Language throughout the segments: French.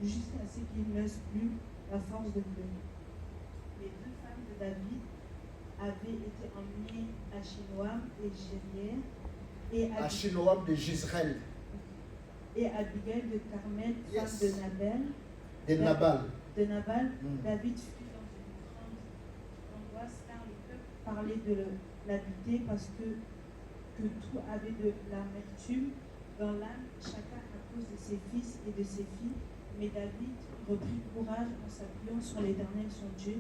jusqu'à ce qu'il n'eusse plus la force de pleurer. Les deux femmes de David avaient été emmenées à Shinoam et Jériel et Achinoam de Gisraël. Et Abigail de Carmel, Yes. femme de Nabal. De Nabal. David fut dans une grande angoisse car le peuple parlait de l'habiter parce que tout avait de l'amertume dans l'âme, chacun à cause de ses fils et de ses filles. Mais David reprit courage en s'appuyant sur l'Éternel son Dieu.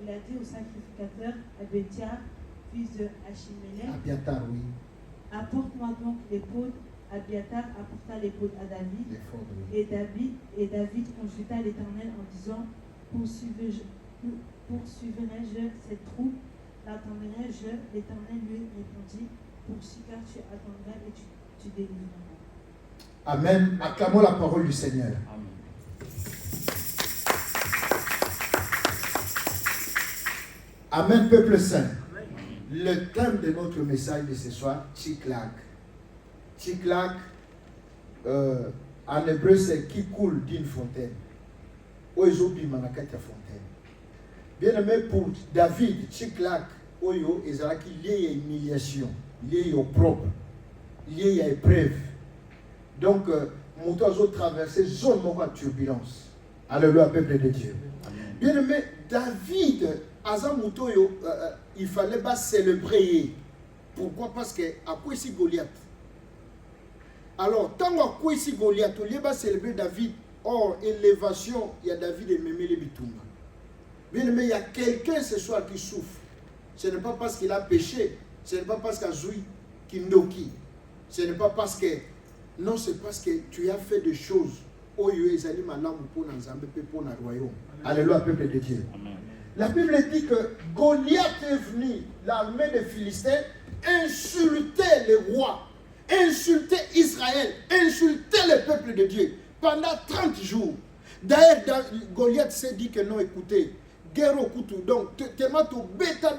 Il a dit au sacrificateur Abiathar, fils de Achimélec, Abiathar, oui. apporte-moi donc l'épaule. Abiathar apporta l'épaule à David. L'éphod, oui. Et David consulta l'Éternel en disant, poursuivrai-je cette troupe? L'attendrai-je? L'Éternel lui répondit, poursuis car tu attendras et tu délivreras. Amen. Acclamons la parole du Seigneur. Amen. Amen, peuple saint. Le thème de notre message de ce soir, Tchiklak. Tchiklak, en hébreu, c'est qui coule d'une fontaine. Oizobi manakata fontaine. Bien aimé, pour David, Tchiklak, Oyo, Ezalaki, lié à humiliation, lié au propre, lié à épreuve. Donc, nous avons traversé zone de turbulence. Alléluia, peuple de Dieu. Amen. Bien aimé, David, Azamutoyo, il fallait pas célébrer. Pourquoi? Parce que à quoi ici Goliath? Alors, tant à quoi ici Goliath, on va célébrer David. Or, élévation, il y a David et Mémélé Bitumba. Bien aimé, il y a quelqu'un ce soir qui souffre. Ce n'est pas parce qu'il a péché. Ce n'est pas parce qu'il a joui qu'il noki. Ce n'est pas parce que. Non, c'est parce que tu as fait des choses. Alléluia, peuple de Dieu. Amen. La Bible dit que Goliath est venu, l'armée des Philistins, insulter les rois, insulter Israël, insulter le peuple de Dieu pendant 30 jours. D'ailleurs, Goliath s'est dit que non, écoutez, guerre au couteau, donc, tellement tu bêta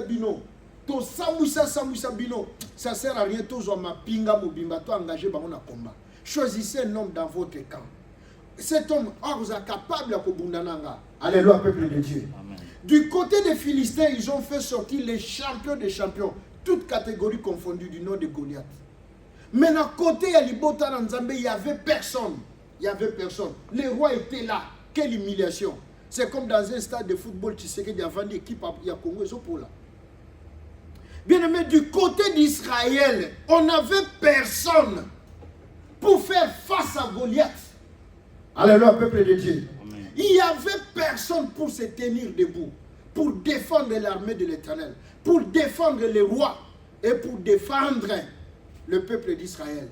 bino, tu samoussa bino, ça sert à rien, tous ma pinga mobimba, tu engagé dans un combat. Choisissez un homme dans votre camp. Cet homme, vous êtes capable de bundana. Alléluia, peuple de Dieu. Amen. Du côté des Philistins, ils ont fait sortir les champions des champions, toutes catégories confondues du nom de Goliath. Mais d'un côté, il n'y avait personne. Il n'y avait personne. Les rois étaient là. Quelle humiliation. C'est comme dans un stade de football, tu sais qu'il y a 20 équipes, il y a Congo et là. Bien aimé, du côté d'Israël, on n'avait personne pour faire face à Goliath. Alléluia, peuple de Dieu. Amen. Il n'y avait personne pour se tenir debout, pour défendre l'armée de l'Éternel, pour défendre les rois et pour défendre le peuple d'Israël.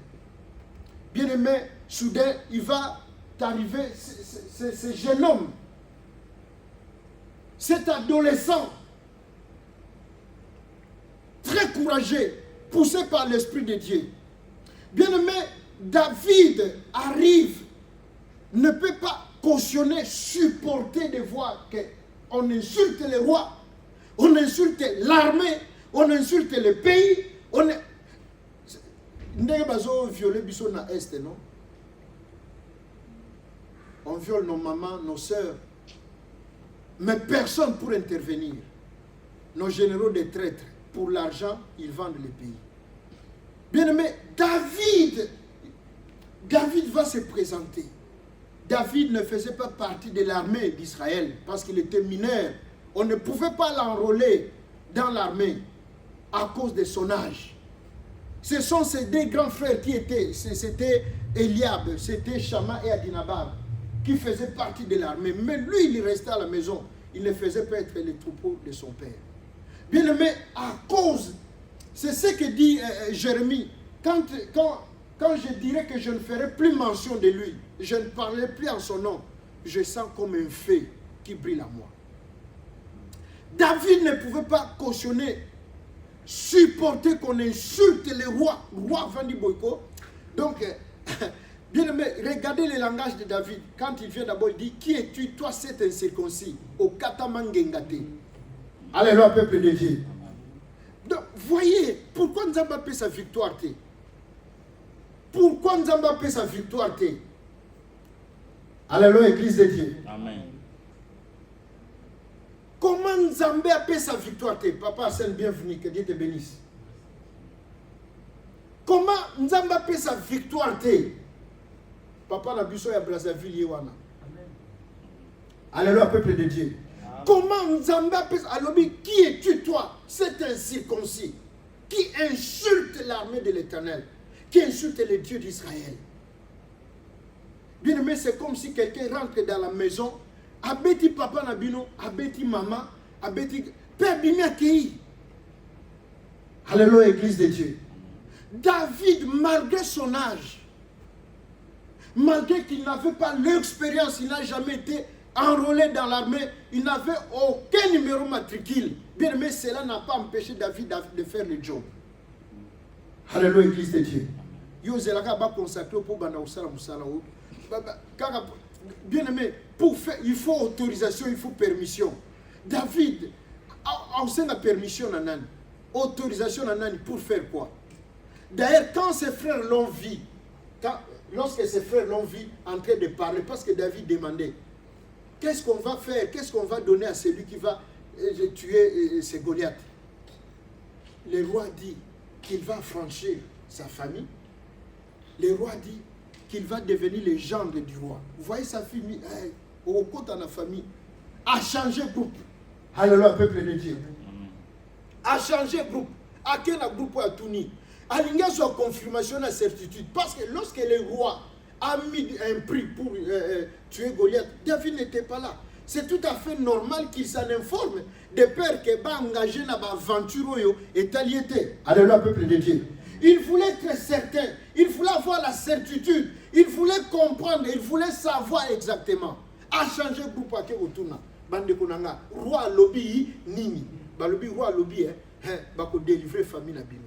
Bien aimé, soudain, il va t'arriver ce jeune homme, cet adolescent, très courageux, poussé par l'Esprit de Dieu. Bien aimé, David arrive, ne peut pas cautionner, supporter de voir qu'on insulte les rois, on insulte l'armée, on insulte le pays, on est... violer biso na est, non? On viole nos mamans, nos sœurs, mais personne pour intervenir. Nos généraux de traîtres, pour l'argent, ils vendent le pays. Bien aimé, David va se présenter. David ne faisait pas partie de l'armée d'Israël parce qu'il était mineur. On ne pouvait pas l'enrôler dans l'armée à cause de son âge. Ce sont ces deux grands frères qui étaient, c'était Eliab, c'était Shama et Adinabab, qui faisaient partie de l'armée. Mais lui, il restait à la maison. Il ne faisait pas être les troupeaux de son père. Bien aimé, à cause, c'est ce que dit Jérémie, quand je dirais que je ne ferai plus mention de lui, je ne parlerai plus en son nom, je sens comme un feu qui brille à moi. David ne pouvait pas cautionner, supporter qu'on insulte les rois, roi Vandi Boyko. Donc, bien aimé, regardez le langage de David. Quand il vient d'abord, il dit, qui es-tu, toi, cet incirconcis, au Katamangengate. Alléluia, peuple de Dieu. Donc, voyez, pourquoi nous avons appelé sa victoire? Pourquoi nous avons appelé sa victoire? Alléluia, Église de Dieu. Amen. Comment Nzambé a fait sa victoire? Papa Hassan, bienvenue, que Dieu te bénisse. Comment Nzambé a fait sa victoire? Papa Nabiso ya Brazzaville Yewana. Alléluia, peuple de Dieu. Amen. Comment Nzambé a fait? Alors, qui es-tu toi? C'est un circoncis qui insulte l'armée de l'Éternel, qui insulte les dieux d'Israël. Bien aimé, c'est comme si quelqu'un rentre dans la maison, abeti papa nabino, abeti maman, abeti père bimia kei. Alléluia, Église de Dieu. David, malgré son âge, malgré qu'il n'avait pas l'expérience, il n'a jamais été enrôlé dans l'armée, il n'avait aucun numéro matricule. Bien aimé, cela n'a pas empêché David de faire le job. Alléluia, Église de Dieu. Yo zelaka ba consacré pour banda usala musala. Bien aimé, pour faire, il faut autorisation, il faut permission. David, on sait la permission nanani, autorisation nanani pour faire quoi? D'ailleurs, quand ses frères l'ont vu, lorsque ses frères l'ont vu en train de parler, parce que David demandait, qu'est-ce qu'on va faire, qu'est-ce qu'on va donner à celui qui va tuer ces Goliath? Le roi dit qu'il va franchir sa famille. Le roi dit qu'il va devenir le gendre du roi. Vous voyez sa fille, au côté de la famille, a changé groupe. Alléluia, peuple de Dieu. A changé groupe. A quel groupe a tout mis? A l'ingé sur confirmation de certitude. Parce que lorsque le roi a mis un prix pour tuer Goliath, David n'était pas là. C'est tout à fait normal qu'il s'en informe de peur qu'il va engager dans l'aventure et taliété. Alléluia, peuple de Dieu. Il voulait être certain, il voulait avoir la certitude, il voulait comprendre, il voulait savoir exactement. A changé de groupe à Kotuna. Bande Konanga, roi lobby nini. Balobi roi lobby bako délivrer famille na bino.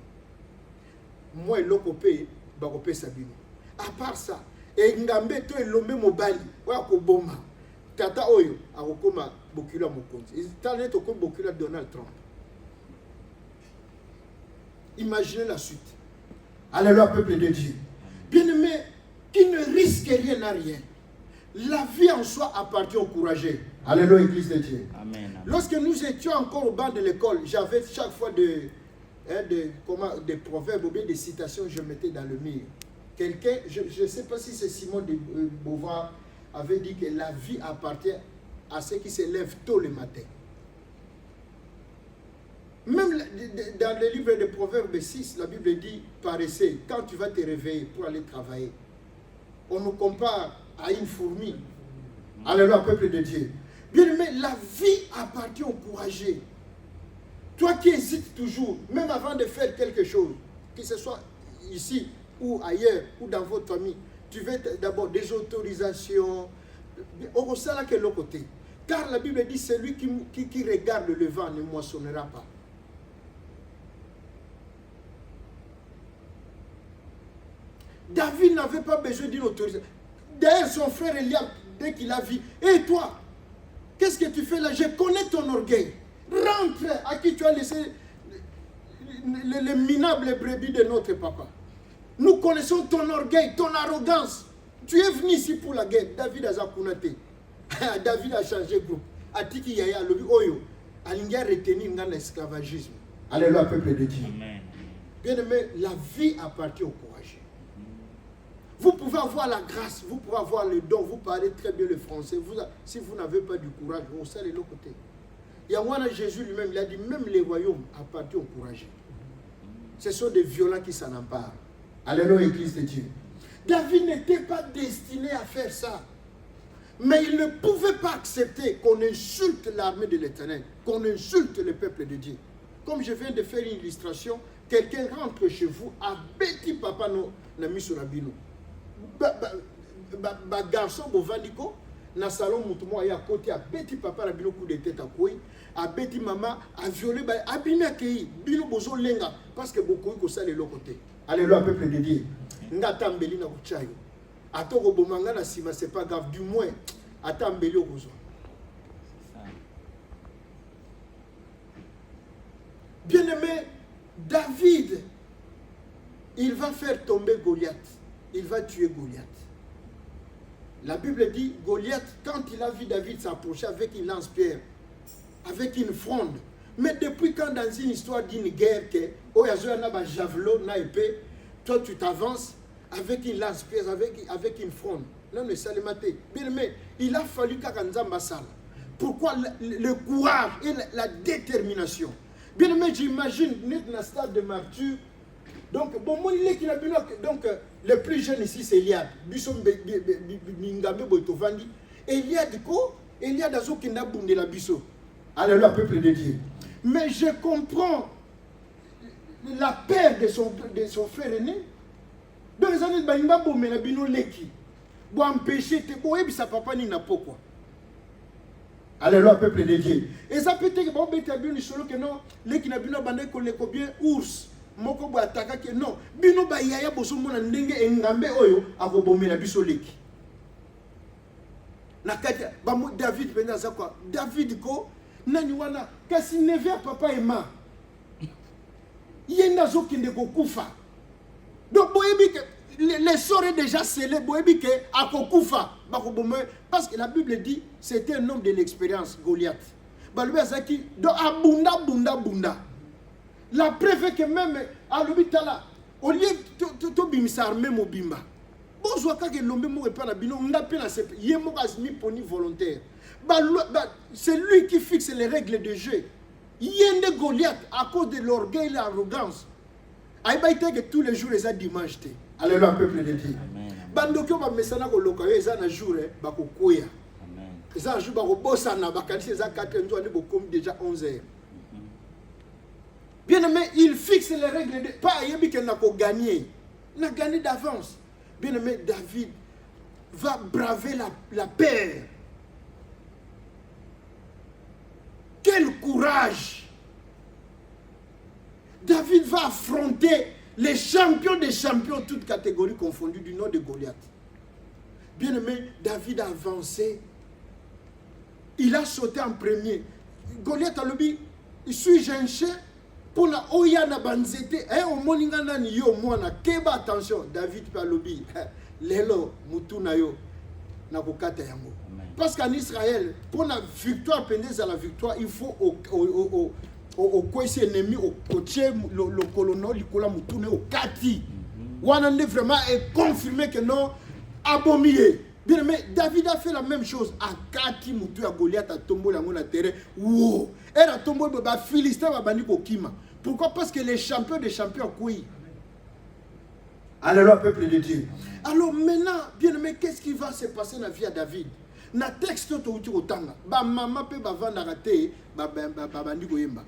Moi et l'okopé bakopé sabino. À part ça, et ngambe to elombe mobali wa ko boma. Tata oyo akokoma bokula mokonzi. Italiens to ko bokula Donald Trump. Imaginez la suite. Alléluia, peuple de Dieu. Bien-aimé, qui ne risque rien à rien. La vie en soi appartient aux courageux. Alléluia, Église de Dieu. Amen. Lorsque nous étions encore au banc de l'école, j'avais chaque fois des proverbes ou bien des citations que je mettais dans le mur. Quelqu'un, je ne sais pas si c'est Simone de Beauvoir, avait dit que la vie appartient à ceux qui se lèvent tôt le matin. Même dans le livre de Proverbes 6, la Bible dit, paresseux, quand tu vas te réveiller pour aller travailler, on nous compare à une fourmi. Alléluia, peuple de Dieu. Bien aimé, la vie appartient aux courageux. Toi qui hésites toujours, même avant de faire quelque chose, que ce soit ici ou ailleurs, ou dans votre famille, tu veux d'abord des autorisations, au sein de l'autre côté. Car la Bible dit, celui qui regarde le vent ne moissonnera pas. David n'avait pas besoin d'une autorisation. D'ailleurs, son frère Eliab, dès qu'il a vu, et toi, qu'est-ce que tu fais là? Je connais ton orgueil. Rentre à qui tu as laissé les minables brebis de notre papa. Nous connaissons ton orgueil, ton arrogance. Tu es venu ici pour la guerre. David a zakunate. David a changé de groupe. Atiki yaya lobi oyo. Alinga retenu dans l'esclavagisme. Alléluia, peuple de Dieu. Amen. Bien aimé, la vie appartient au courageux. Vous pouvez avoir la grâce, vous pouvez avoir le don, vous parlez très bien le français. Si vous n'avez pas du courage, on sait de l'autre côté. Il y a Jésus lui-même, il a dit, même les royaumes appartiennent au courageux. Ce sont des violents qui s'en emparent. Alléluia, Église de Dieu. David n'était pas destiné à faire ça. Mais il ne pouvait pas accepter qu'on insulte l'armée de l'Éternel, qu'on insulte le peuple de Dieu. Comme je viens de faire une illustration, quelqu'un rentre chez vous, a bêti papa na miso na bino. Ba garçon bovandiko na salon mutumo ya côté a bêti papa na bino coup de tête à koi, a bêti maman, a violé ba abimi akei bino bozo lenga parce que beaucoup ko ça de l'autre côté. Alléluia, peuple de Dieu. Ngatambeli na kuchayo. Atoko bomanga na sima, c'est pas grave, du moins atambeli okozo. Bien-aimé, David, il va faire tomber Goliath. Il va tuer Goliath. La Bible dit, Goliath, quand il a vu David s'approcher avec une lance-pierre, avec une fronde, mais depuis quand dans une histoire d'une guerre, que oh, il y a un javelot, une épée, toi tu t'avances avec une lance-pierre, avec une fronde. Là, on s'est maté. Bien, mais il a fallu qu'Akanzamba sale. Pourquoi le courage et la détermination? Bien, mais j'imagine, net dans le stade de martyr. Donc, bon, moi, donc, le plus jeune ici, c'est Eliad. Eliad a qui n'a bundé la biso. Alléluia, peuple de Dieu. Mais je comprends la peur de son frère aîné. Dans les années de Baïmba, bon, mais la bino leki. Bon, empêcher, bon, et puis sa papa n'y n'a pas quoi. Alléluia, peuple de Dieu. Et ça peut être que bon, ben, tu as bien solo que non, leki n'a bino bandé qu'on les combien ours. Moko bo ataka que non. Bino ba yaya boso mona ndenge engambe oyo akobomé la biso leki. Na kati ba David penda za quoi? David ko nani wana kasi neve papa ema. Yenda zo kinde ko kufa. Donc boyebi que les sorts est déjà scellés, boyebi que akokufa bakobomé parce que la Bible dit c'était un homme de l'expérience Goliath. Ba lui azaki do abunda. La preuve est que même à l'hôpital, au lieu de bimisa armé mobimba, bonjour quand il l'homme mourait pas la bino, on a peine à se payer, il poni volontaire. C'est lui qui fixe les règles de jeu. Il y a des Goliath à cause de l'orgueil et l'arrogance. Aïe que tous les jours les a dimanche. Alléluia, peuple de Dieu. Bandokyo ba mesana ko loka yo eza na jour ba ko koya. Amen. Eza jour ba ko bossa na ba kanisi eza 4 nzo ani bo comme déjà 11h. Bien aimé, il fixe les règles de pas yebi qu'elle n'a pas gagné. Il a gagné d'avance. Bien aimé, David va braver la peur. Quel courage! David va affronter les champions des champions, toutes catégories confondues, du nom de Goliath. Bien aimé, David a avancé. Il a sauté en premier. Goliath a dit, suis-je un chien? Pour la oya na banzete, au moninga nani yo mwana, keba attention, David Palobi, lelo mutuna yo, na kokata yango. Parce qu'en Israël, pour la victoire, penser à la victoire, il faut au kwesi ennemi, au tché, le colonel, le kola mutune, au kati. Wanande vraiment est confirmé que non, abomié. Bien, mais David a fait la même chose. À Kati, Moutou, à Goliath, à Tombo, la mona terre. Wow! Et à Tombo, le Philistin va banir au Kima. Pourquoi? Parce que les champions des champions, oui. Alléluia, peuple de Dieu. Alors maintenant, bien aimé, qu'est-ce qui va se passer dans la vie à David? Na texte, tu au tanga. Ba maman peut ba vendre raté, ba bandi goyemba.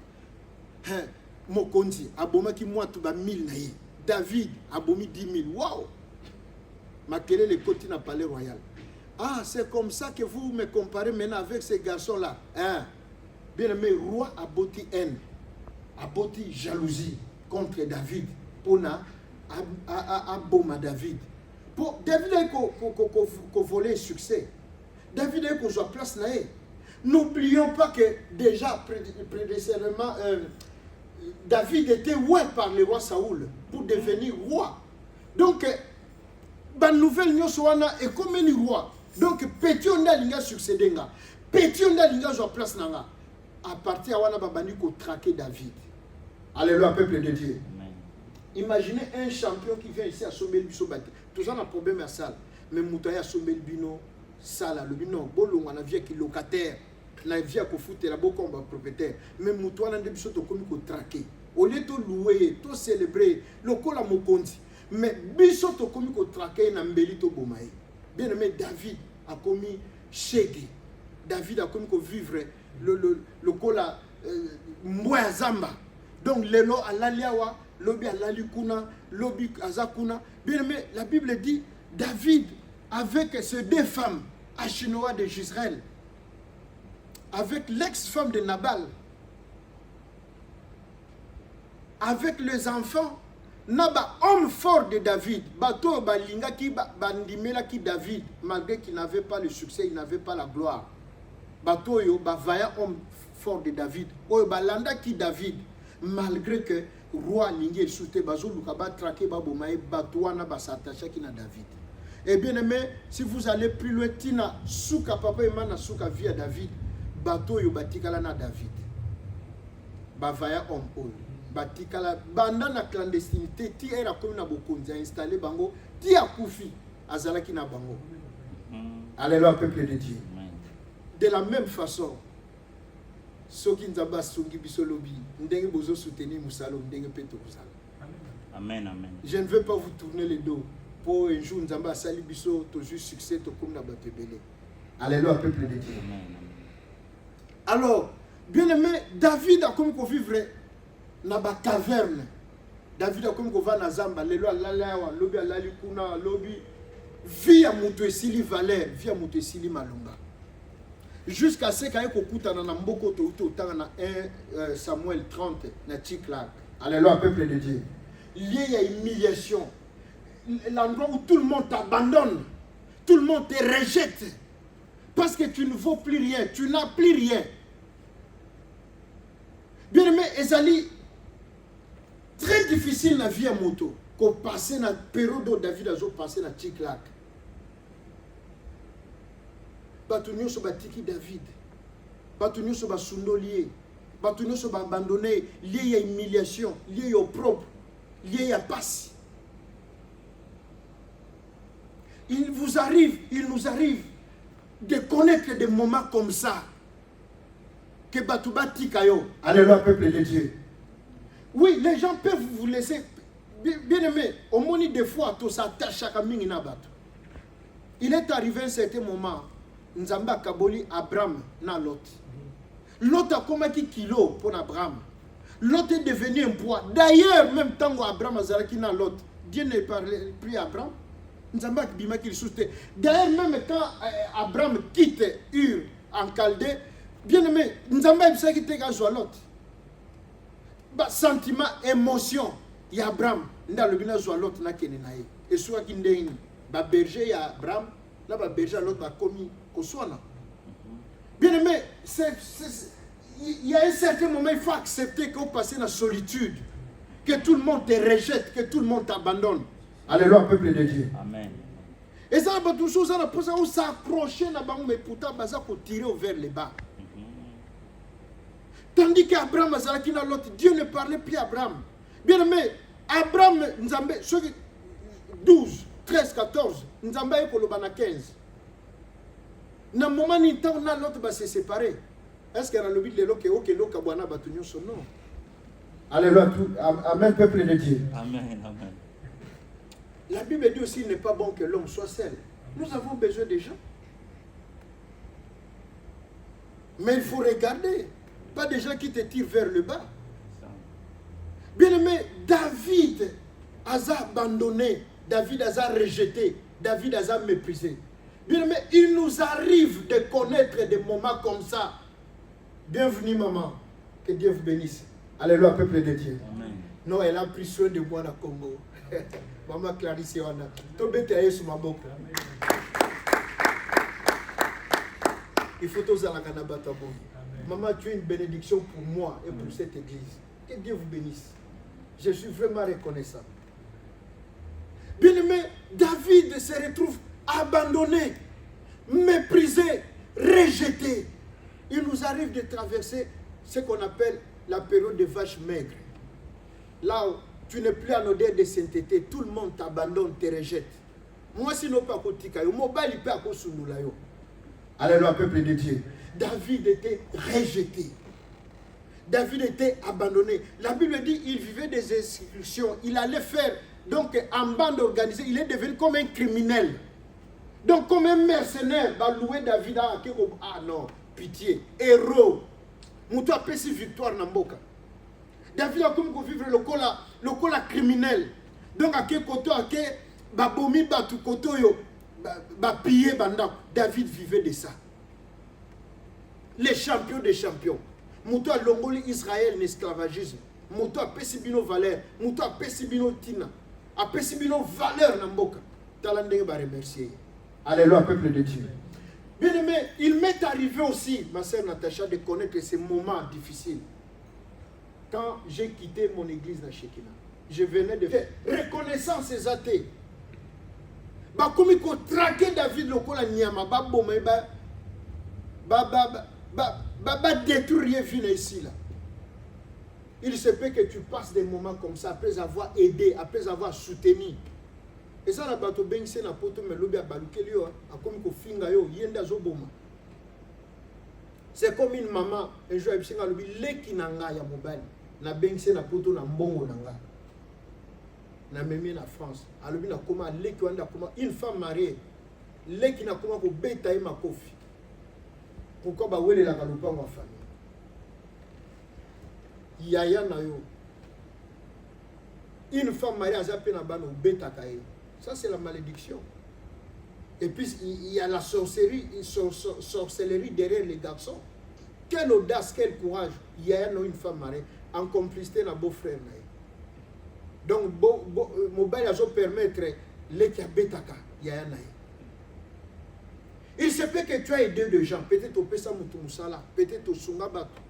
Mokonzi, aboma ki moi tout ba 1000 naïe. David, abomi 10 000. Waouh! Makelele les côtés dans le palais royal. Ah, c'est comme ça que vous me comparez maintenant avec ces garçons-là. Hein? Bien aimé, roi a bâti haine, a bâti jalousie contre David. Pour a boma David. Pour David a volé le succès. David a joué place là. N'oublions pas que déjà précédemment David était oué par le roi Saoul pour devenir roi. Donc la nouvelle nyoswana est comme un roi. Donc petit on a linga succéder nga. Petit on a linga jouer place nanga. À partir wana babani ko traquer David. Alléluia, peuple de Dieu. Amen. Imaginez un champion qui vient ici à Sommel Biso Baté. Tout ça a un problème à salle. Mais Moutaya Sommel Bino salle le bino bolon on a vie qui locataire. La vie à foutre la beaucoup comme propriétaire. Mais Moutouana de Biso to comme ko traquer. Au lieu de louer, de célébrer, le col à Mokonzi. Mais biso to komi ko traquer na mbeli to bomaye. Bien aimé, David a commis shege. David a commis ko vivre le kola mboya zamba. Donc lelo alaliawa, lobi alalikuna, lobi azakuna. Bien aimé, la Bible dit David avec ces deux femmes Achinoa de Jezreel, avec l'ex-femme de Nabal, avec les enfants. Naba homme fort de David, bateau balinga qui bandimela qui David, malgré qu'il n'avait pas le succès, il n'avait pas la gloire. Bateau yo bavaya homme fort de David, oyo balanda qui David, malgré que roi lingi soute bazo lukaba traqué babomae bateau na basatacha qui na David. Et bien aimé, si vous allez plus loin, tina souka papa emana souka via David, bateau yo batikala na David. Bavaya homme oyo. Batikala banda na clandestinité, ti era comme na bokonzi a installé bango, ti akufi azalaki na bango. Alléluia peuple de Dieu. De la même façon, ceux qui n'ont pas souki bisolobi, ndenge bozo soutenir musalo, ndenge peto musalo. Amen, amen. Je ne veux pas vous tourner le dos. Pour un jour, nous avons sali biso, toujours succès, tout comme nous belé. Alléluia, peuple de Dieu. Amen. Alors, bien aimé, David a comme qu'on vivre dans la caverne. David a comme qu'on va dans Zamba, lelo alalawa, lobi alali kuna, lobi via muto esili valeur, via muto esili malunga. Jusqu'à ce qu'il y ait kokuta na mboko to na 1 Samuel 30 na Tchiklak. Alléluia, peuple de Dieu. Il y a humiliation. L'endroit où tout le monde t'abandonne, tout le monde te rejette, parce que tu ne vaux plus rien, tu n'as plus rien. Bien aimé, Ezali, très difficile la vie à moto, qu'on passe dans la période où David a passé dans Tchiklak. Batunyo so batiki David, batunyo so basundolier, batunyo so abandonné, lié à humiliation, lié au propre, lié à passe. Il nous arrive de connaître des moments comme ça. Que Batouba Tikayo. Alléluia, peuple de Dieu. Oui, les gens peuvent vous laisser. Bien aimé, au moins des fois, tout s'attache à Kaming Nabato. Il est arrivé à un certain moment, Nzamba Kaboli, Abraham, na Lot. Lot a commis kilo pour Abraham. Lot est devenu un poids. D'ailleurs, même temps où Abraham a zalaki na Lot, Dieu ne parlait plus à Abraham. D'ailleurs, même quand Abraham quitte Ur en Chaldée, bien aimé, nous avons dit qu'il était à Lot. Sentiment, émotion, il y a Abraham, dans le bina Lot, et soit qu'il y a berger, il y a Abraham, là, berger, l'autre va commis, bien aimé, il y a un certain moment, il faut accepter qu'on passe dans la solitude, que tout le monde te rejette, que tout le monde t'abandonne. Alléluia, peuple de Dieu. Amen. Et ça, tout chose, ça, on s'approcher là-bas, mais pourtant, ça pour tirer vers les bas. Tandis qu'Abraham, Dieu ne parlait plus à Abraham. Bien aimé, Abraham, 12, 13, 14, nous avons 15. Dans le moment où l'autre va se séparer, est-ce qu'il y a le but de l'autre qui est son nom? Alléluia, amen, peuple de Dieu. Amen, amen. La Bible dit aussi qu'il n'est pas bon que l'homme soit seul. Nous avons besoin des gens. Mais il faut regarder. Pas des gens qui te tirent vers le bas. Bien aimé, David a abandonné, David a rejeté, David a méprisé. Bien aimé, il nous arrive de connaître des moments comme ça. Bienvenue maman. Que Dieu vous bénisse. Alléluia, peuple de Dieu. Amen. Non, elle a pris soin de moi dans le Congo. Maman Clarisse Wana. Tombé taillé sur ma boca. Il faut tous à la Kanabatabo. Maman, tu es une bénédiction pour moi et pour cette église. Que Dieu vous bénisse. Je suis vraiment reconnaissant. Bien aimé, David se retrouve abandonné, méprisé, rejeté. Il nous arrive de traverser ce qu'on appelle la période de vache maigre. Là où tu n'es plus en odeur de sainteté, tout le monde t'abandonne, te rejette. Moi, si nous pas kotikayo, mobile pas kosundulayo. Alléluia, peuple de Dieu. David était rejeté. David était abandonné. La Bible dit qu'il vivait des excursions. Il allait faire, donc en bande organisée, il est devenu comme un criminel. Donc comme un mercenaire, va louer David à ah non, pitié, héros. Moutou a pési victoire Namboka. David a comme vivre le cola criminel. Donc à quel côté, à quel babomi batu koto yo, piller banda. David vivait de ça. Les champions des champions. Moutou a longoli Israël l'esclavagisme. Moutou a pesibino valeur. Moutou a pesibino tina. A pesibino valeur Namboka. Talandenge va remercier. Alléluia, peuple de Dieu. Bien aimé, il m'est arrivé aussi, ma sœur Natacha, de connaître ces moments difficiles. Quand j'ai quitté mon église à Shekina, je venais de faire reconnaissance des athées. bakomi ko traquer David lokola nyama baboma ba détruire vie ici là. Il se peut que tu passes des moments comme ça après avoir aidé, après avoir soutenu. Et ça la bato bengse na poto melobi abalukeli yo akomi ko finga yo yenda zo boma. C'est comme une maman un jour elle singa lobi leki na nga ya mobali na bengse na poto na mbongo na nga. Na memi na France. Alobi na koma leki wanda koma une femme mariée. Leki na koma ko beta e makofi. Pourquoi ba wele la kalupango wa famille. Yaya na yo. Une femme mariée a zappé na bano beta kae. Ça c'est la malédiction. Et puis il y a la sorcellerie derrière les garçons. Quelle audace, quel courage. Il y a une femme mariée en complicité na beau-frère. Donc mobile a permettre les qui betaka yaya na. Il se peut que tu as aidé des gens, peut-être au pesa mutumusala, peut-être au sunga bato.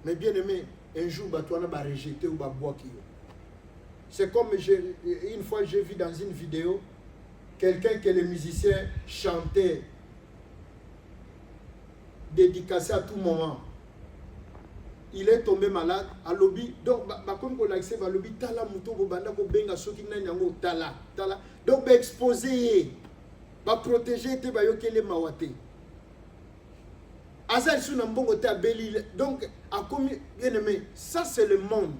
Mais bien aimé, un jour bato na ba rejeter ou ba boaki. C'est comme une fois j'ai vu dans une vidéo quelqu'un que les musiciens chantaient, dédicacé à tout moment. Il est tombé malade à lobby. Donc, comme on l'a dit, à lobby, tala muto bobanda ko benga soki na nyango tala. Donc, exposé, protéger te ba yokele mawate. Azal sou na mbongo te abeli. Donc, a commis bien aimé, ça c'est le monde.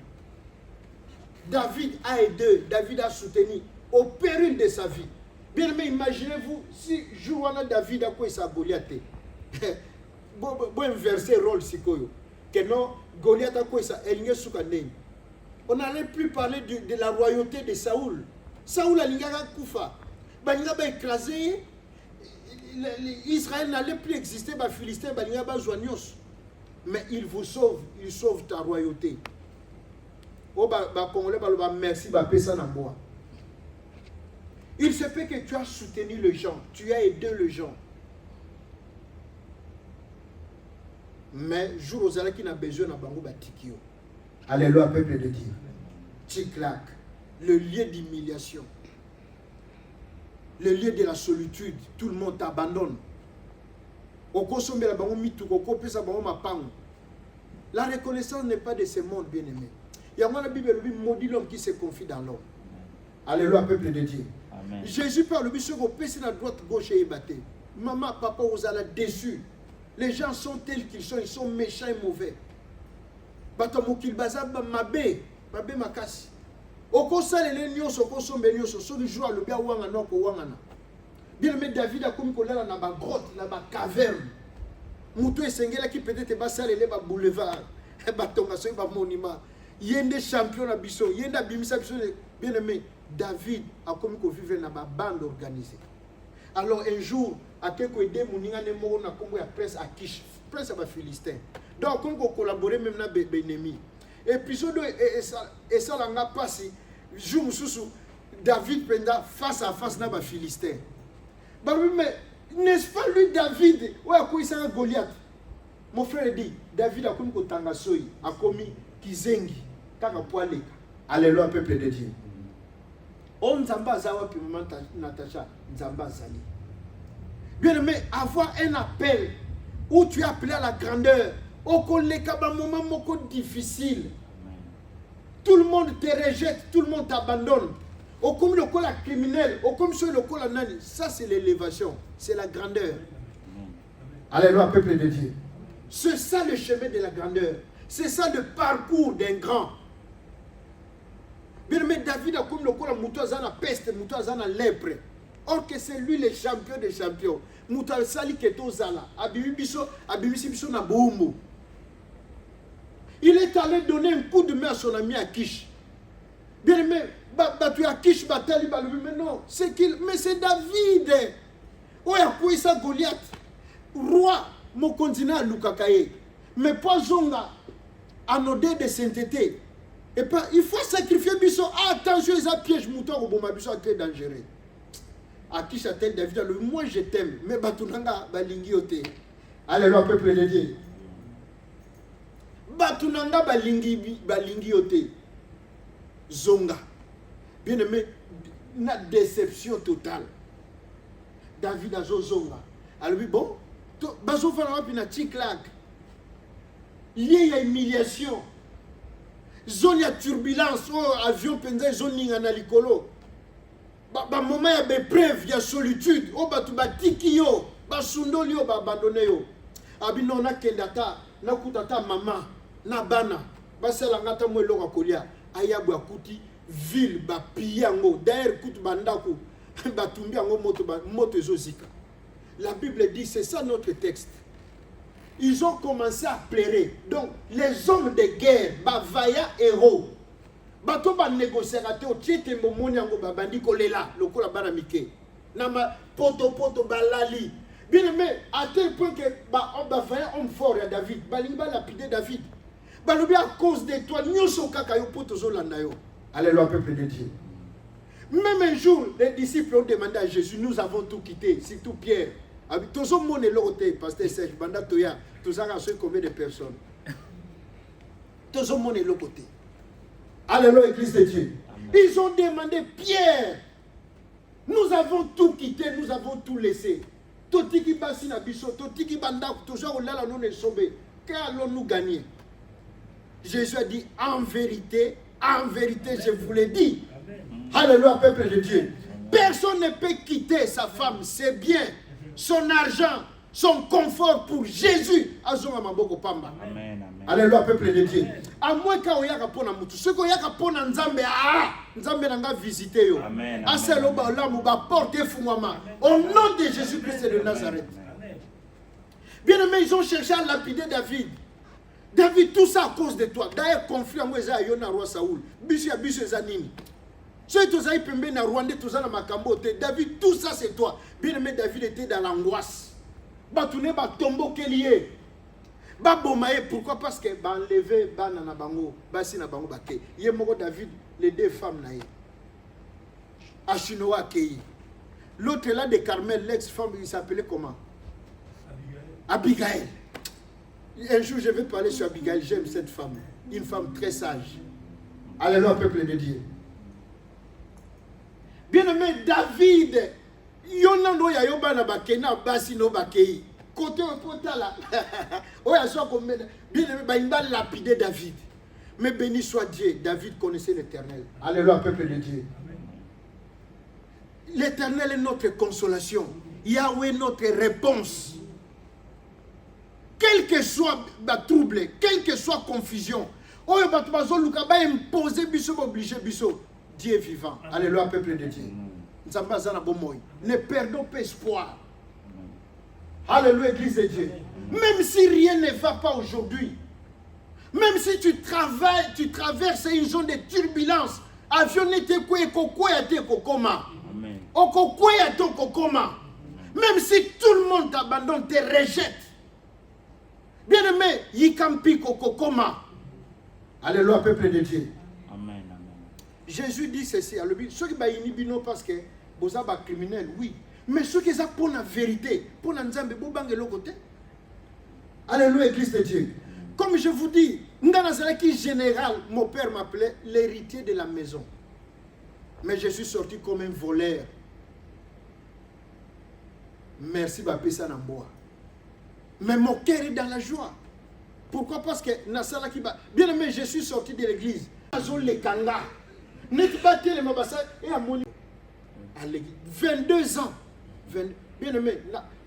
David a aidé, David a soutenu au péril de sa vie. Bien aimé, imaginez-vous si Jouana David a quoi sa Goliath. Bon inverser rôle sikoyo. Que non, Goliath a quoi ça, on n'allait plus parler de la royauté de Saoul. Saoul a l'ingara koufa. Balinga ba écrasé. Israël n'allait plus exister, ba Philistin, balinga ba joignos. Mais il vous sauve, il sauve ta royauté. Oh ba Congolais ba merci ba pesa na moi. Il se peut que tu as soutenu les gens, tu as aidé les gens. Mais jour aux qui n'a besoin de bango batikio. Alléluia, peuple de Dieu. Tiklak, le lieu d'humiliation, le lieu de la solitude, tout le monde t'abandonne. La reconnaissance n'est pas de ce monde, bien-aimé. Il y a la Bible qui maudit l'homme qui se confie dans l'homme. Alléluia, peuple de Dieu. Amen. Jésus parle, lui, sur la droite, gauche et batté. Maman, papa, vous allez déçus. Les gens sont tels qu'ils sont, ils sont méchants et mauvais. Batamukil bazab mabe makasi. Oko salele nyoso ko sombe nyoso so du jour le bia wanga no ko wanga na. Bien mais David a comme kolela na ba grotte, na ba caverne. Mutu esengela ki peut-être ba salele ba boulevard, ba tonga so ba monument. Yende champion na biso, yenda bimisa biso bien aimé. David a comme ko vivre na ba bande organisée. Alors un jour à quelque aider moninga ne mo na kombo ya presse à Kish, presse à Philistin. Donc on peut collaborer même na ennemi. Épisode et ça l'a passé jour mususu David penda face à face na ba Philistin. Bah mais n'est-ce pas lui David ouais quoi il s'est Goliath. Mon frère dit David a comme ko tanga soyi a commis kizengi kaka poaleka. Alléluia peuple de Dieu. On nzamba zawa pi maman Natacha nzamba zali. Bien aimé, avoir un appel où tu es appelé à la grandeur, au moment difficile, tout le monde te rejette, tout le monde t'abandonne. Au comme le col criminel, au comme sur le col nani, ça c'est l'élévation, c'est la grandeur. Alléluia, peuple de Dieu. C'est ça le chemin de la grandeur. C'est ça le parcours d'un grand. Bien aimé, David a comme le col à Moutouazana peste, Moutouazana lèpre. Or que c'est lui le champion des champions. Moutal Sali Keto Zala. Abibiso na Boumou. Il est allé donner un coup de main à son ami Akish. Bien aimé, tu Akish Batali Balubi, mais non, c'est qu'il. Mais c'est David. Ouais, quoi ça Goliath. Roi, mon continent Lukakaye. Mais pas Zonga. Anodé de sainteté. Et pas, il faut sacrifier Bisso. Attention, ils ont piège mouton au Boma Bisso est très dangereux. À qui s'attelle David, moi je t'aime, mais Batunanga balingi ote. Alléluia, peuple de Dieu. Batunanga balingi ote. Zonga. Bien aimé, na déception totale. David a zozonga. Alors bon, bazo fana wapi na tiklag. Il y a humiliation. Zone ya turbulence, avion penza zone ninga na likolo. Ba moment ya épreuve, ya solitude, batu batiki yo, ba sundoli yo, ba abandonné yo. Abino na kendata, na kutata mama, na bana, ba sela ngata mo eloko kolia, ayabu akuti ville ba piyango, d'ailleurs kutu bandako, ba tumbi yango moto ezozika. La Bible dit, c'est ça notre texte. Ils ont commencé à pleurer. Donc, les hommes de guerre, bah, vaillants héros, bato ba négocier au tiete mbomoni yango babandi kolela lokola bana mike. Nama poto balali. Bien aimé, à tel point que bah vaillant homme fort ya David, balimba lapidé David. Balobi à cause de toi, nyoso kaka yo poto zolanda yo. Alléluia, peuple de Dieu. Même un jour, les disciples ont demandé à Jésus, nous avons tout quitté, surtout Pierre. Tous les monde est pasteur Serge, Banda Toya, tout ça a combien de personnes? Tous les monde est l'autre côté. Alléluia, Église de Dieu. Amen. Ils ont demandé, Pierre, nous avons tout quitté, nous avons tout laissé. Totiki basi na biso, totiki banda, toujours au lala non est sauvé. Qu'allons-nous gagner? Jésus a dit, en vérité, je vous l'ai dit. Amen. Alléluia, peuple de Dieu. Personne ne peut quitter sa femme, c'est bien. Son argent, son confort pour Jésus. Amen. Alléluia, peuple de Dieu. À moins qu'il y ait un pona mutu. Ce qu'il y a un pona nzambe, nzambe n'a visité yo. Amen. Au nom de Jésus-Christ de Nazareth. Bien aimé, ils ont cherché à lapider David. David, tout ça à cause de toi. D'ailleurs, conflit à moi, Yona roi Saoul. Bisu Zanini. Ceux qui ont pembe na Rwanda, tous ça na Makambote. David, tout ça c'est toi. Bien aimé, David était dans l'angoisse. Batoune ba tombo kelié. Ba bomaye, pourquoi? Parce que ba enlevé ba na bango, ba si na bango ba ke. Yé moko David, les deux femmes na yé. Achinoa Kei. L'autre là de Carmel, l'ex-femme, il s'appelait comment? Abigail. Un jour je vais parler sur Abigail, j'aime cette femme. Une femme très sage. Alléluia, peuple de Dieu. Bien-aimé, David, Yonando ya yoba na bakena basi no bakei. Côté opotala. Oya so comme bien-aimé, ba imba lapider David. Mais béni soit Dieu, David connaissait l'Éternel. Alléluia, peuple de Dieu. L'Éternel est notre consolation. Yahweh notre réponse. Quel que soit le trouble, quelle que soit confusion, Oya batubazo luka ba imposer biso obligé biso. Dieu est vivant. Amen. Alléluia, peuple de Dieu. Ne perdons pas espoir. Alléluia, Église de Dieu. Même si rien ne va pas aujourd'hui, même si tu travailles, tu traverses une zone de turbulence, avion n'était quoi, même si tout le monde t'abandonne, te rejette. Bien-aimé, yikampi kokokoma. Alléluia, peuple de Dieu. Jésus dit ceci, ceux qui sont parce que vous êtes criminels, oui. Mais ceux qui sont pour la vérité, pour la nzambe, vous êtes de l'autre côté. Alléluia, Église de Dieu. Comme je vous dis, qui général, mon père m'appelait l'héritier de la maison. Mais je suis sorti comme un voleur. Merci, Bapesa Namboa. Mais mon cœur est dans la joie. Pourquoi? Parce que Nassala qui va. Bien aimé, je suis sorti de l'église. Les Kanga. N'est pas les Mabassa et à mon 22 ans. Bien aimé,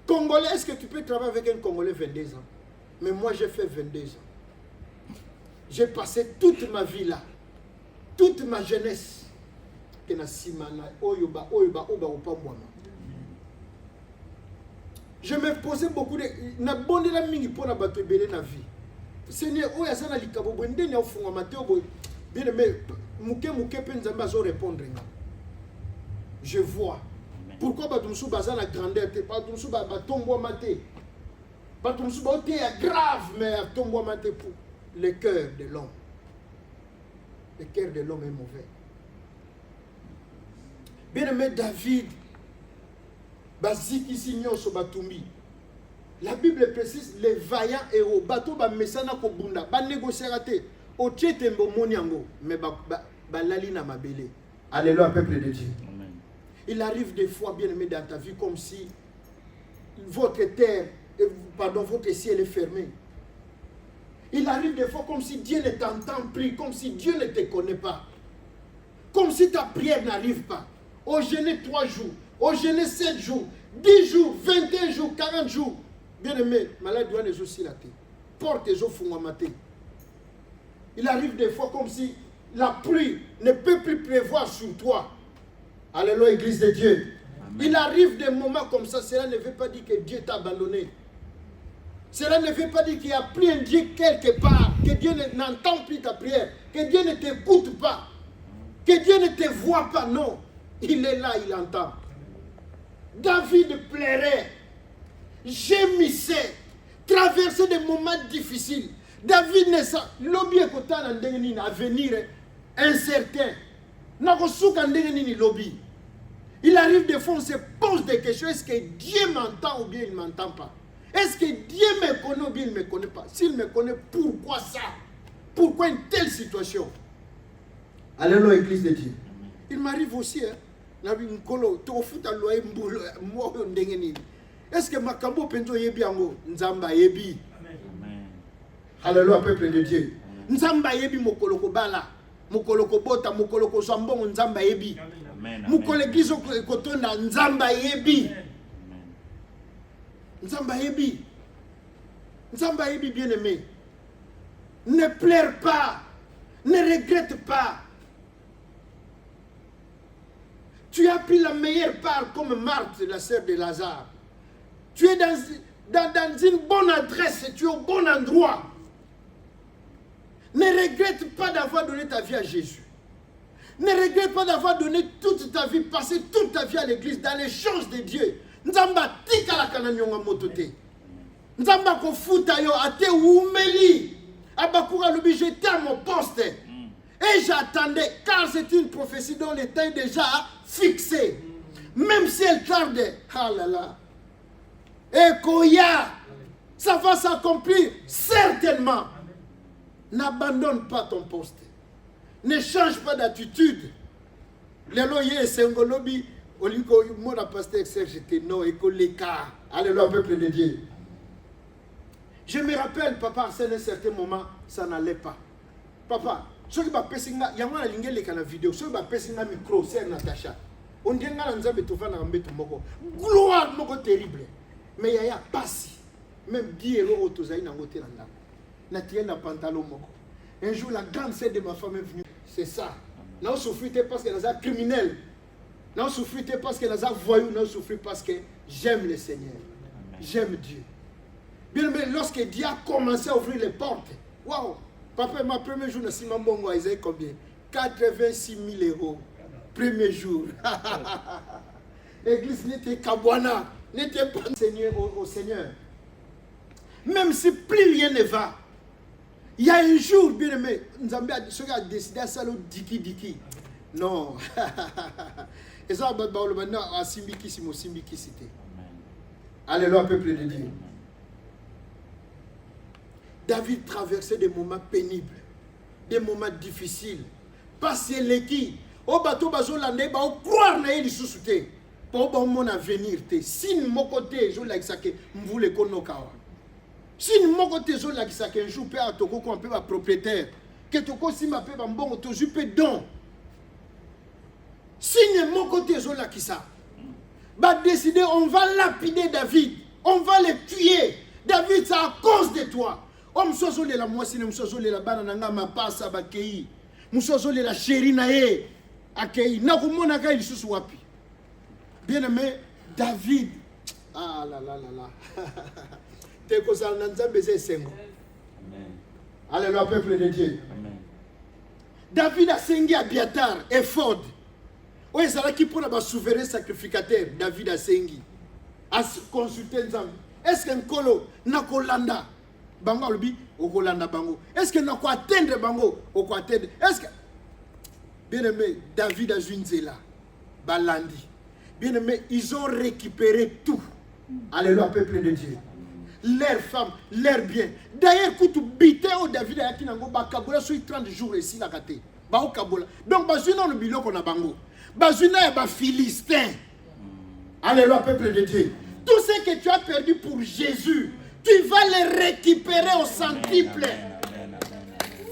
Congolais, est-ce que tu peux travailler avec un Congolais 22 ans? Mais moi, j'ai fait 22 ans. J'ai passé toute ma vie là. Toute ma jeunesse. Je me posais beaucoup de... Seigneur, bien aimé, répondre. Je vois. Pourquoi Batumsou Bazan a grandeur? Batumsou Batombo Maté. Batumsou Baté est grave, mais Tombo Maté pour le cœur de l'homme. Le cœur de l'homme est mauvais. Bien aimé David, Baziki Signon Sobatumbi. La Bible précise les vaillants héros. Bato ba mesana ko bunda, ba négocier raté. Otiete mbo moniango, mais ba lali na mabele. Alléluia, peuple de Dieu. Amen. Il arrive des fois, bien aimé, dans ta vie, comme si votre terre, pardon, votre ciel est fermé. Il arrive des fois comme si Dieu ne t'entend plus, comme si Dieu ne te connaît pas. Comme si ta prière n'arrive pas. Au jeûner 3 jours, au jeûner 7 jours, 10 jours, 21 jours, 40 jours. Bien aimé, malade doit les aussi la tête. Porte les eaux fouamate. Il arrive des fois comme si la pluie ne peut plus pleuvoir sur toi. Alléluia, Église de Dieu. Amen. Il arrive des moments comme ça, cela ne veut pas dire que Dieu t'a abandonné. Cela ne veut pas dire qu'il y a plus un Dieu quelque part, que Dieu n'entend plus ta prière, que Dieu ne t'écoute pas, que Dieu ne te voit pas. Non, il est là, il entend. David pleurait, gémissait, traversait des moments difficiles. David ne sait lobby écoutant un avenir incertain. Il arrive des fois, on se pose des questions. Est-ce que Dieu m'entend ou bien il ne m'entend pas? Est-ce que Dieu me connaît ou bien il ne me connaît pas? S'il me connaît, pourquoi ça? Pourquoi une telle situation? Alléluia, Église de Dieu. Il m'arrive aussi, est-ce que Makambo Pento yebi ango? Nzamba yebi. Alléluia, peuple de Dieu. Nzamba yebi mokoloko bala. Mokoloko bota, mokoloko zambongo nzamba yebi. Mokolegizo kotonda nzamba yebi. Nzamba yebi. Nzamba yebi, bien-aimé. Ne pleure pas. Ne regrette pas. Tu as pris la meilleure part comme Marthe, la sœur de Lazare. Tu es dans une bonne adresse, tu es au bon endroit. Ne regrette pas d'avoir donné ta vie à Jésus. Ne regrette pas d'avoir donné toute ta vie, passé toute ta vie à l'église, dans les choses de Dieu. Nzamba tika la kananyonga motote. Nzamba ko futa yo ate umeli. Abakura lubi, j'étais à mon poste. Et j'attendais, car c'est une prophétie dont le temps est déjà fixé. Même si elle tarde, ah là là. Et Koya, ça va s'accomplir certainement. N'abandonne pas ton poste. Ne change pas d'attitude. Les loyers, c'est un golobi. Oliko, moi, la pasteur j'étais non, et koleka. Alléluia, peuple de Dieu. Je me rappelle, papa, à un certain moment, ça n'allait pas. Papa, ce qui va passer, il y a un lingé qui a la vidéo, ce qui va passer un micro, c'est Natacha. On dit que nous avons tout gloire, moko terrible. Mais il y a passé. Même 10 euros au tozaï n'a pas na tienne na pantalon moko. Un jour, la grande sœur de ma femme est venue. C'est ça. Non, souffrez parce qu'elle est un criminel. Non, souffrez parce qu'elle est un voyou. Non, souffrez parce que j'aime le Seigneur. J'aime Dieu. Bien, mais lorsque Dieu a commencé à ouvrir les portes, waouh, papa, ma premier jour, na Simon Bongo, ils avaient combien? 86 000 euros. Premier jour. L'église n'était qu'Abouana, n'était pas Seigneur au Seigneur. Même si plus rien ne va, il y a un jour, bien aimé, Nzambe a décidé à ça, diki. Non. Et ça, à Simbiki, c'était. Alléluia, peuple de Dieu. David traversait des moments pénibles, des moments difficiles. Passer l'équipe. Au bateau, bazolande, au croire na yeli susute. Pour mon avenir, si mon côté, je l'ai saqué, m'voulez qu'on nous kawa. Si mon côté, je l'ai saqué, un jour, peut à Toko, qu'on peut être propriétaire. Que Toko, si ma paix, bon, je peux don. Si mon côté, je l'ai ça. Va décider, on va lapider David. On va le tuer. David, c'est à cause de toi. On me la moissine, me la banana, ma passe à Bakei. Me la chérie nae. Akei. Na kumonaka il sous wapi. Bien-aimé, David. Ah là là là là. T'es comme ça, alléluia, peuple de Dieu. Amen. David a sengi Abiatar et Ford. Oui, c'est là qui pour le souverain sacrificateur. David a sengi. A consulté Nzambe. Est-ce qu'un colo n'a kolanda? Bango albi, au kolanda bango. Est-ce que n'a quoi atteindre bango? Au quoi atteindre? Est-ce que. Bien-aimé, David a Junzela. Balandi. Bien-aimé, ils ont récupéré tout. Alléluia, peuple de Dieu. Leurs femmes, leurs biens. D'ailleurs, quand tu bites au David, il y a 30 jours ici, la gâté. Donc, il y a un billet qu'on a bango. Bazuna ba Philistin. Alléluia, peuple de Dieu. Tout ce que tu as perdu pour Jésus, tu vas le récupérer au centuple.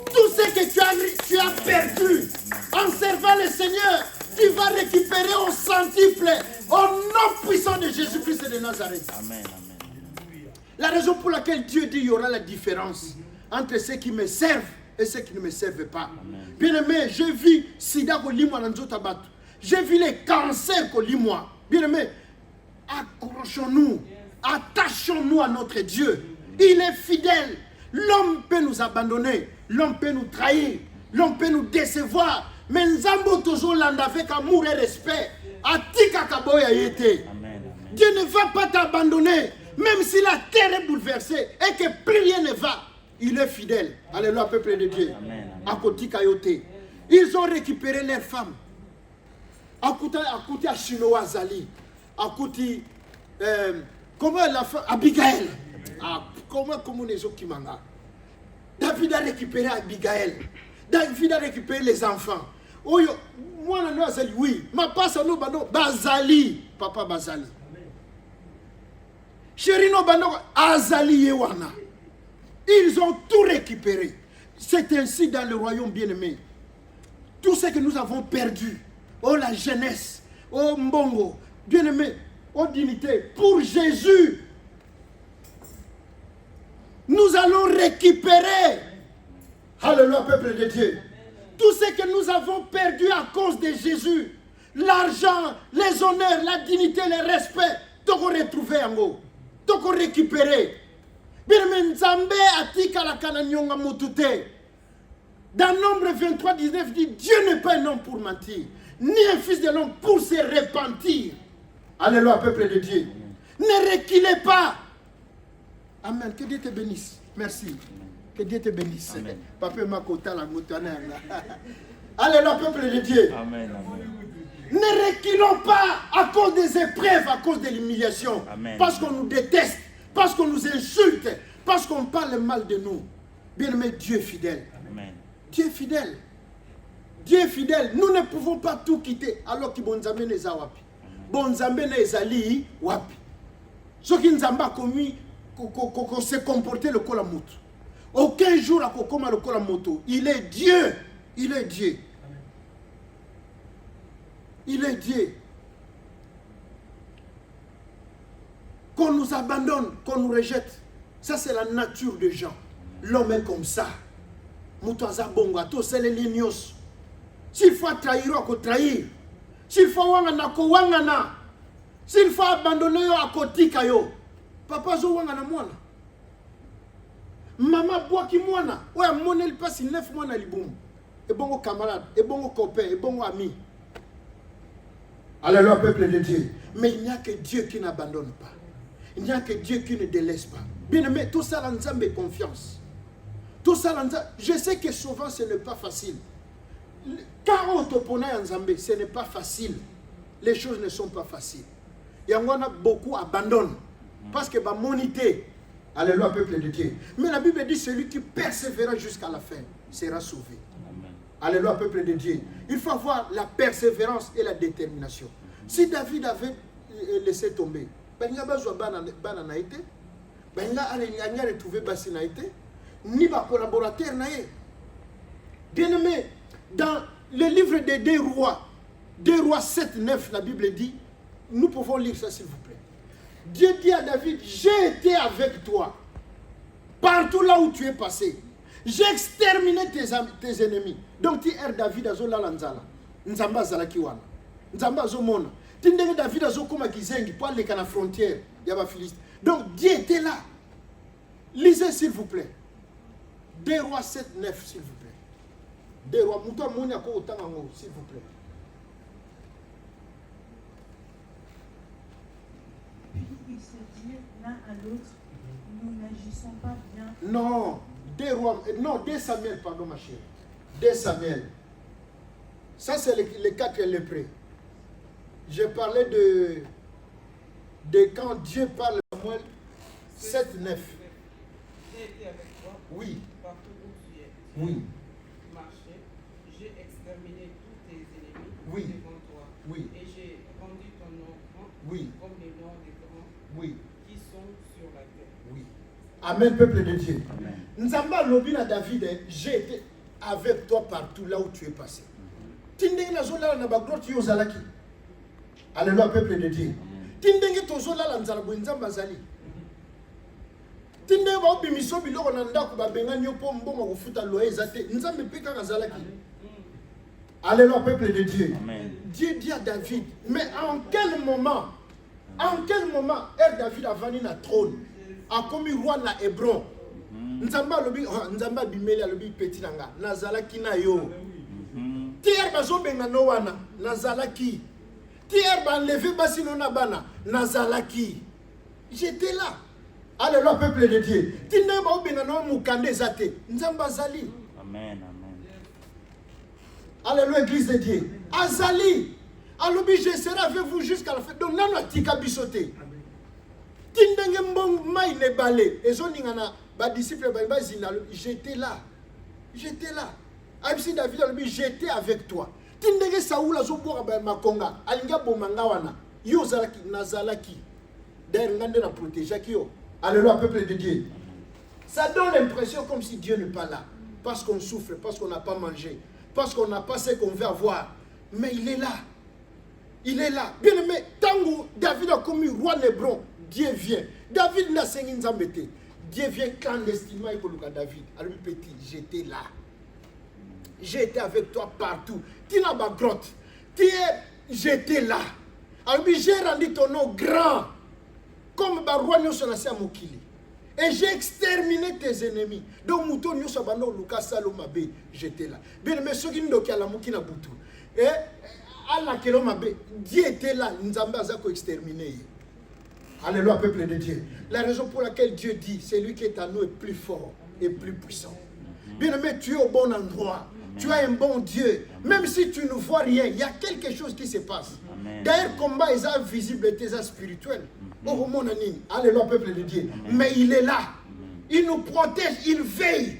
Tout ce que tu as perdu en servant le Seigneur, tu vas récupérer au centuple. Au nom puissant de Jésus-Christ de Nazareth. Amen. La raison pour laquelle Dieu dit qu'il y aura la différence entre ceux qui me servent et ceux qui ne me servent pas. Bien-aimé, j'ai vu Sida Kolimwa dans Zotabat. J'ai vu les cancers Kolimwa. Bien-aimé, accrochons-nous, attachons-nous à notre Dieu. Il est fidèle. L'homme peut nous abandonner, l'homme peut nous trahir, l'homme peut nous décevoir. Mais Nzambo toujours l'and avec amour et respect. Atika Kaboya Yete. Dieu ne va pas t'abandonner, même si la terre est bouleversée et que plus rien ne va. Il est fidèle. Alléluia, peuple de Dieu. Akotika Yote. Ils ont récupéré leurs femmes. Akouti Ashinoa Zali. Akouti. Comment la femme Abigail. Comment les autres qui mangent. David a récupéré Abigail. David a récupéré les enfants. Oh, moi, oui. Ma passe à nous, Bazali. Papa Bazali. Chéri, no bando Azali Yewana. Ils ont tout récupéré. C'est ainsi dans le royaume bien-aimé. Tout ce que nous avons perdu. Oh, la jeunesse. Oh, Mbongo. Bien-aimé. Oh, dignité. Pour Jésus. Nous allons récupérer. Alléluia, peuple de Dieu. Tout ce que nous avons perdu à cause de Jésus. L'argent, les honneurs, la dignité, le respect. Tout retrouver en haut. Tout récupérer. Dans Nombre 23, 19 dit, Dieu n'est pas un homme pour mentir, ni un fils de l'homme pour se repentir. Alléluia, peuple de Dieu. Ne reculez pas. Amen. Que Dieu te bénisse. Merci. Que Dieu te bénisse. Amen. Papa Makota la moutana. Alléluia, peuple de Dieu. Amen. Ne reculons pas à cause des épreuves, à cause de l'humiliation. Parce qu'on nous déteste, parce qu'on nous insulte, parce qu'on parle mal de nous. Bien-aimé, Dieu est fidèle. Amen. Dieu est fidèle. Dieu est fidèle. Nous ne pouvons pas tout quitter alors que Bonzambe n'est pas wapi. Bonzambe n'est pas wapi. Ce qui nous a commis, qu'on s'est comporté le colamoto. Aucun jour à Kokoma le colamoto. Il est Dieu. Il est Dieu. Il est Dieu. Qu'on nous abandonne, qu'on nous rejette. Ça, c'est la nature des gens. L'homme est comme ça. Moutaza bonga, tout c'est les lignos. S'il faut trahir, il faut trahir. S'il faut wangana, ko wangana. S'il faut abandonner, il faut tika yo. Papa zo wangana mwana. Maman bois qui mwana. Ouais, mon il passe 9 mois dans le boum. Et bon camarade, et bon copain, et bon ami. Alléluia, peuple de Dieu. Mais il n'y a que Dieu qui n'abandonne pas. Il n'y a que Dieu qui ne délaisse pas. Bien aimé, tout ça, l'ensemble est confiance. Tout ça, l'ensemble. Je sais que souvent, ce n'est pas facile. Quand on te connaît en Zambie, ce n'est pas facile. Les choses ne sont pas faciles. Et on a beaucoup abandonnent. Parce que, monité. Alléluia, peuple de Dieu. Mais la Bible dit, celui qui persévérera jusqu'à la fin sera sauvé. Amen. Alléluia, peuple de Dieu. Il faut avoir la persévérance et la détermination. Si David avait laissé tomber, ben il n'y a pas de bananaïté, ben il n'y a retrouvé basinaïté, ni de collaborateur naïe. Bien aimé, dans le livre des 2 rois 7, 9, la Bible dit, nous pouvons lire ça s'il vous plaît. Dieu dit à David, j'ai été avec toi, partout là où tu es passé. J'ai exterminé tes ennemis. Donc tu es David azo la lanzala. Nzamba zala kiwana. Nzamba azo mona. Tu es David azo koma kizengi pour aller à la frontière. Yaba Philiste. Donc Dieu était là. Lisez s'il vous plaît. 2 rois 7, 9 s'il vous plaît. 2 rois. Mouta monia ko otangango s'il vous plaît. Puis ils se dirent l'un à l'autre, nous n'agissons pas bien. Non. 2 rois, non, 2 Samuel, pardon ma chérie. 2 Samuel. Ça c'est les 4 lépreux. Je parlais de quand Dieu parle à Samuel 7, 9. J'ai été avec toi. Oui. Partout où tu es. Oui. Marché. J'ai exterminé tous tes ennemis Oui. devant toi. Oui. Et j'ai rendu ton nom grand Oui. comme les noms des grands Oui. qui sont sur la terre. Oui. Amen, peuple de Dieu. Amen. Nzamba lobi na David, j'ai été avec toi partout là où tu es passé. Tindenge na zola na bagroti yo zalaki. Alléluia, peuple de Dieu. Tindenge to zola la nzala bo nzamba zali. Tindenge ba obimiso biloko na ndako ba benga nyopo mbongo kufuta loyer zate. Nzambe peka ka zalaki. Alléluia, peuple de Dieu. Amen. Dieu dit à David, mais en quel moment David a venu na trône, a commis roi na Hébron. Nzamba lobi, nzamba bimeli lobi petit nanga, nazalaki na yo. Tier bazo benga no wana, nazalaki. Tier ba levé basino na bana, nazalaki. J'étais là. Alléluia, peuple de Dieu. Tine ba benga no mukande zate, nzamba zali. Amen. Amen. Alléluia, église de Dieu. Azali. Alobi, je serai avec vous jusqu'à la fin. Donc, non, tika bisote. Tindenge mbong mai ne balé. Et son ningana, ba disciple ba zina, j'étais là. J'étais là. Abisi David alobi, j'étais avec toi. Tindenge Saoul azo boka ba makonga. Alinga bomanga wana. Yo zalaki nazalaki. D'ailleurs, ngande na protéger ki yo. Alléluia, peuple de Dieu. Ça donne l'impression comme si Dieu n'est pas là. Parce qu'on souffre, parce qu'on n'a pas mangé, parce qu'on n'a pas ce qu'on veut avoir. Mais il est là. Il est là. Bien aimé, tant David a commis roi Hébron, Dieu vient. David n'a pas Nzambete. Dieu vient clandestinement et pour David. Alors petit, j'étais là. J'étais avec toi partout. Tu n'as pas grotte. J'étais là. Alors j'ai rendu ton nom grand. Comme le roi Nyosonasi Mokili. Et j'ai exterminé tes ennemis. Donc, Mouton Nyosabano Lucas Salomabe, j'étais là. Bien, mais ceux qui n'ont pas la moukina boutou. Et Allah Kelomabe, Dieu était là. Nzamba Zako exterminé. Alléluia, peuple de Dieu. La raison pour laquelle Dieu dit, c'est lui qui est à nous est plus fort et plus puissant. Bien, mais tu es au bon endroit. Tu as un bon Dieu. Même si tu ne vois rien, il y a quelque chose qui se passe. D'ailleurs, combat est invisible et spirituel. Oh mon ami, alléluia, peuple de Dieu. Mais il est là. Il nous protège, il veille.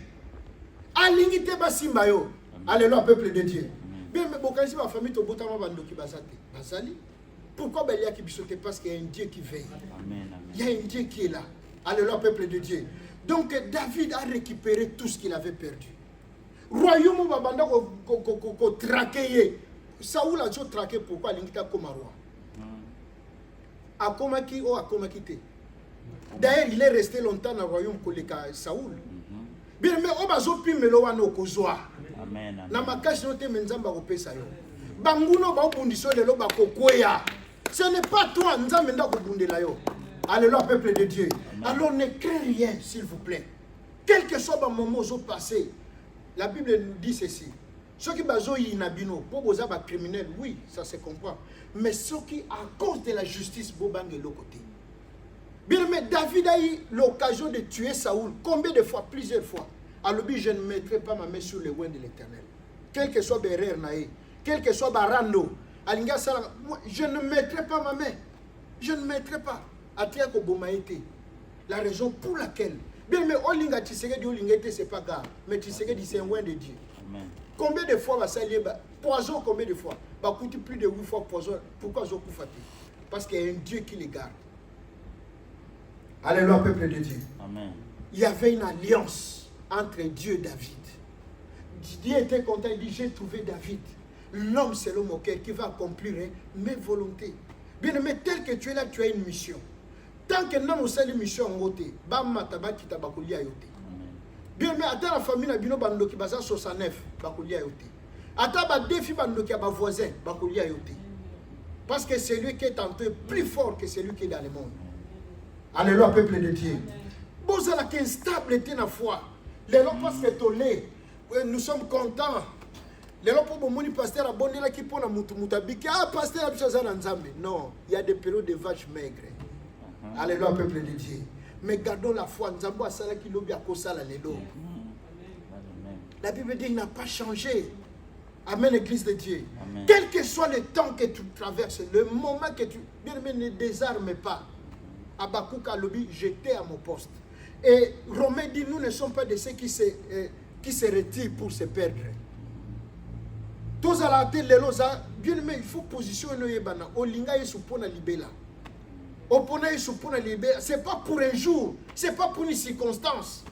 Alingite basimbayo. Alléluia, peuple de Dieu. Bien, mais si ma famille te botama bando ki basali. Pourquoi il y a qui bisote? Parce qu'il y a un Dieu qui veille. Il y a un Dieu qui est là. Alléluia, peuple de Dieu. Donc David a récupéré tout ce qu'il avait perdu. Royaume babanda ko traqué. Saoul a traqué pourquoi l'ingita comme roi. Akomaki ou akomakite. D'ailleurs, il est resté longtemps dans le royaume koleka Saoul. Bien mais obazo pimelo wana okozwa. Amen. Na makashi note menzamba kopesa yo. Banguno ba obundiso lelo ba kokweya. Ce n'est pas toi nzambe nda kobundela yo. Alléluia, peuple de Dieu. Alors ne crains rien, s'il vous plaît. Quel que soit le moment où passé, la Bible nous dit ceci. Ceux qui bazo inabino, pour boza ba criminel, oui, ça se comprend. Mais ceux qui, à cause de la justice, bobang est l'autre côté. Bien, mais David a eu l'occasion de tuer Saoul. Combien de fois? Plusieurs fois. Alors, je ne mettrai pas ma main sur les ouins de l'Éternel. Quel que soit Berer Naé, quel que soit Barando, je ne mettrai pas ma main. Je ne mettrai pas. Atiako Bomaïté. La raison pour laquelle. Bien, mais Olinga Tshisekedi Olingete, c'est pas grave. Mais Tshisekedi, c'est un ouin de Dieu. Amen. Combien de fois va s'allier poison, combien de fois? Va coûter plus de 8 fois poison. Pourquoi Zokou Fati? Parce qu'il y a un Dieu qui les garde. Alléluia, peuple de Dieu. Amen. Il y avait une alliance entre Dieu et David. Dieu était content, il dit, j'ai trouvé David, l'homme selon mon cœur, qui va accomplir mes volontés. Bien aimé, tel que tu es là, tu as une mission. Tant que nous avons une mission en côté, bien aimé, attends la famille, la bando qui basa 69, bakolia yote. Attends ba défi bando qui a ba voisin, bakolia yote. Parce que c'est lui qui est en toi plus fort que celui qui est dans le monde. Alléluia, peuple de Dieu. Vous avez instable dans la foi. Les gens parce que tolé, nous sommes contents. Les gens pour mon pasteur a bonné la qui pour la mutabiki. Ah, pasteur a besoin d'un nzambe. Non, il y a des périodes de vaches maigres. Alléluia, peuple de Dieu. Mais gardons la foi. Nzambo a sala qui lobi a kosala lelo. La Bible dit qu'il n'a pas changé. Amen, l'église de Dieu. Amen. Quel que soit le temps que tu traverses, le moment que tu... Bien aimé, ne désarme pas. Abakuka lobi, j'étais à mon poste. Et Romain dit, nous ne sommes pas de ceux qui se retirent pour se perdre. Tous à la tête, les lots, bien aimé, il faut positionner yebana. Olinga yesu pona libela. Opona yesu pona libela. C'est pas pour un jour, c'est pas pour une circonstance.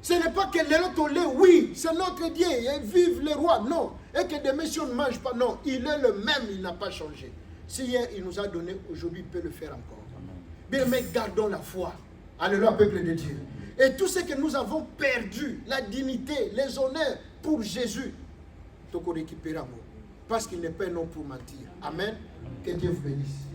Ce n'est pas que les lots lait, oui, c'est notre Dieu, et vive le roi, non. Et que des messieurs ne mangent pas, non. Il est le même, il n'a pas changé. Si hier il nous a donné, aujourd'hui il peut le faire encore. Bien aimé, gardons la foi. Alléluia, peuple de Dieu. Et tout ce que nous avons perdu, la dignité, les honneurs pour Jésus, nous récupérons. Parce qu'il n'est pas un homme pour mentir. Amen. Que Dieu vous bénisse.